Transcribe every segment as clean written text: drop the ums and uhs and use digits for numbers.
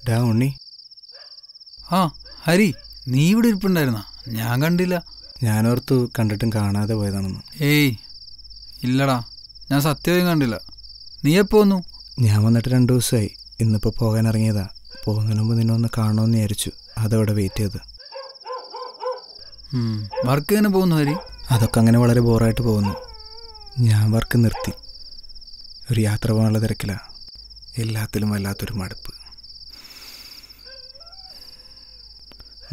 ഡാ ഉണ്ണി. ആ ഹരി, നീ ഇവിടെ ഇരിപ്പുണ്ടായിരുന്ന? ഞാൻ കണ്ടില്ല. ഞാനോർത്തു കണ്ടിട്ടും കാണാതെ പോയതാണെന്ന്. ഏയ് ഇല്ലടാ, ഞാൻ സത്യമായും കണ്ടില്ല. നീ എപ്പോ വന്നു? ഞാൻ വന്നിട്ട് 2 ദിവസമായി. ഇന്നിപ്പോൾ പോകാൻ ഇറങ്ങിയതാ. പോകുന്നതിന് മുമ്പ് നിന്നെ ഒന്ന് കാണണമെന്ന് വിചാരിച്ചു. അതവിടെ വെയിറ്റ് ചെയ്ത്. വർക്ക് എങ്ങനെ പോകുന്നു ഹരി? അതൊക്കെ അങ്ങനെ വളരെ ബോറായിട്ട് പോകുന്നു. ഞാൻ വർക്ക് നിർത്തി. ഒരു യാത്ര പോകാനുള്ള തിരക്കിലാണ്. എല്ലാത്തിലും വല്ലാത്തൊരു മടുപ്പ്.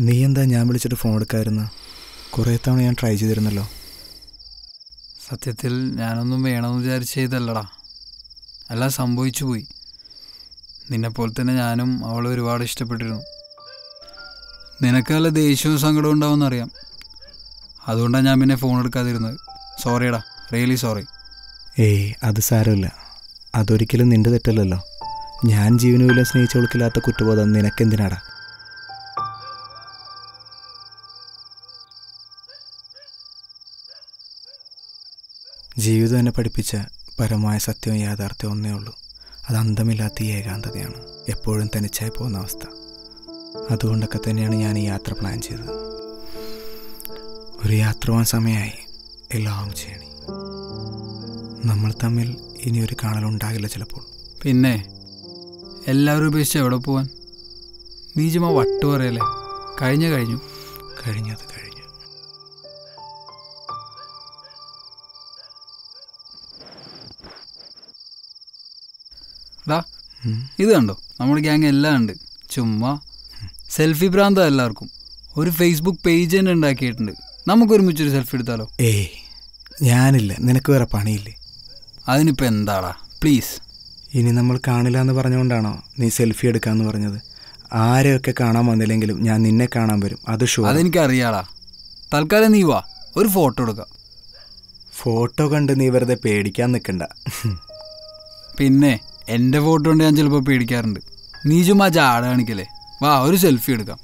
നീ എന്താ ഞാൻ വിളിച്ചിട്ട് ഫോൺ എടുക്കാതിരുന്ന? കുറേ തവണ ഞാൻ ട്രൈ ചെയ്തിരുന്നല്ലോ. സത്യത്തിൽ ഞാനൊന്നും വേണമെന്ന് വിചാരിച്ച് ചെയ്തല്ലടാ. എല്ലാം സംഭവിച്ചു പോയി. നിന്നെപ്പോലെ തന്നെ ഞാനും അവളെ ഒരുപാട് ഇഷ്ടപ്പെട്ടിരുന്നു. നിനക്ക് നല്ല ദേഷ്യവും സങ്കടവും ഉണ്ടാവുമെന്നറിയാം. അതുകൊണ്ടാണ് ഞാൻ പിന്നെ ഫോൺ എടുക്കാതിരുന്നത്. സോറിയടാ, റിയലി സോറി. ഏയ് അത് സാരമില്ല. അതൊരിക്കലും നിന്റെ തെറ്റല്ലല്ലോ. ഞാൻ ജീവന് പോലും സ്നേഹിച്ചവൾക്കില്ലാത്ത കുറ്റബോധം നിനക്കെന്തിനാടാ? ജീവിതം എന്നെ പഠിപ്പിച്ച പരമായ സത്യവും യാഥാർത്ഥ്യവും ഒന്നേ ഉള്ളൂ. അത് അന്തമില്ലാത്ത ഈ ഏകാന്തതയാണ്. എപ്പോഴും തനിച്ചായി പോകുന്ന അവസ്ഥ. അതുകൊണ്ടൊക്കെ തന്നെയാണ് ഞാൻ ഈ യാത്ര പ്ലാൻ ചെയ്തത്. ഒരു യാത്ര പോകാൻ സമയമായി. എല്ലാം ചെയ്യണി. നമ്മൾ തമ്മിൽ ഇനി ഒരു കാണലുണ്ടാകില്ല ചിലപ്പോൾ. പിന്നെ എല്ലാവരും ഉപേക്ഷിച്ച് എവിടെ പോവാൻ? നീ ചുമ്മാ വട്ട് പറയല്ലേ. കഴിഞ്ഞു കഴിഞ്ഞത് കഴിഞ്ഞു. ഡാ, ഇത് കണ്ടോ? നമ്മുടെ ഗ്യാങ് എല്ലാം ഉണ്ട്. ചുമ്മാ സെൽഫി ഭ്രാന്ത എല്ലാവർക്കും. ഒരു ഫേസ്ബുക്ക് പേജ് തന്നെ ഉണ്ടാക്കിയിട്ടുണ്ട്. നമുക്കൊരുമിച്ചൊരു സെൽഫി എടുത്താലോ? ഏയ് ഞാനില്ല. നിനക്ക് വേറെ പണിയില്ലേ? അതിനിപ്പോൾ എന്താടാ, പ്ലീസ്. ഇനി നമ്മൾ കാണില്ല എന്ന് പറഞ്ഞുകൊണ്ടാണോ നീ സെൽഫി എടുക്കാമെന്ന് പറഞ്ഞത്? ആരെയൊക്കെ കാണാൻ വന്നില്ലെങ്കിലും ഞാൻ നിന്നെ കാണാൻ വരും. അത് ഷുവർ. അതെനിക്കറിയാടാ. തൽക്കാലം നീ വാ, ഒരു ഫോട്ടോ എടുക്കാം. ഫോട്ടോ കണ്ട് നീ വെറുതെ പേടിക്കാൻ നിൽക്കണ്ട. പിന്നെ എൻ്റെ ഫോട്ടോ കൊണ്ട് ഞാൻ ചിലപ്പോൾ പേടിക്കാറുണ്ട്. നീ ചുമ്മാ ജാട കാണിക്കല്ലേ. വാ, ഒരു സെൽഫി എടുക്കാം.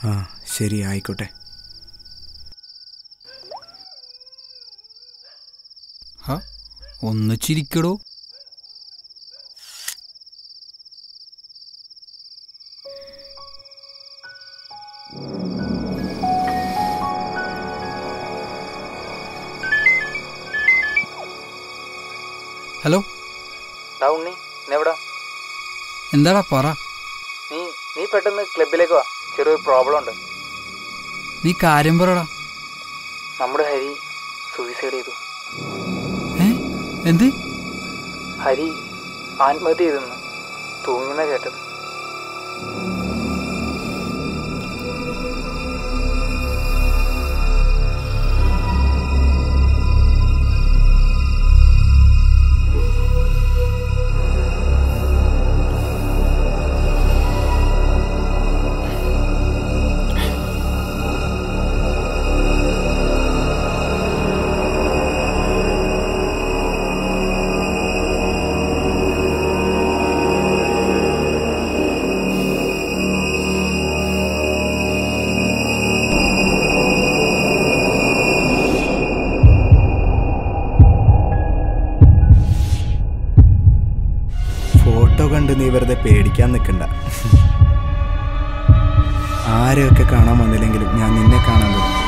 ആ ശരി, ആയിക്കോട്ടെ. ഒന്ന് ചിരിക്കടോ. ഹലോ ഉണ്ണി, എവിടാ? എന്താടാ പറ. നീ പെട്ടെന്ന് ക്ലബിലേക്ക് വാ. ചെറിയൊരു പ്രോബ്ലം ഉണ്ട്. നീ കാര്യം പറടാ. നമ്മുടെ ഹരി സൂയിസൈഡ് ചെയ്തു. എന്ത്? ഹരി ആത്മഹത്യ ചെയ്തെന്ന് തൂങ്ങുന്ന കേട്ടത്. ഫോട്ടോ കണ്ട് നീ വെറുതെ പേടിക്കാൻ നിൽക്കണ്ട. ആരെയൊക്കെ കാണാൻ വന്നില്ലെങ്കിലും ഞാൻ നിന്നെ കാണാൻ വരും.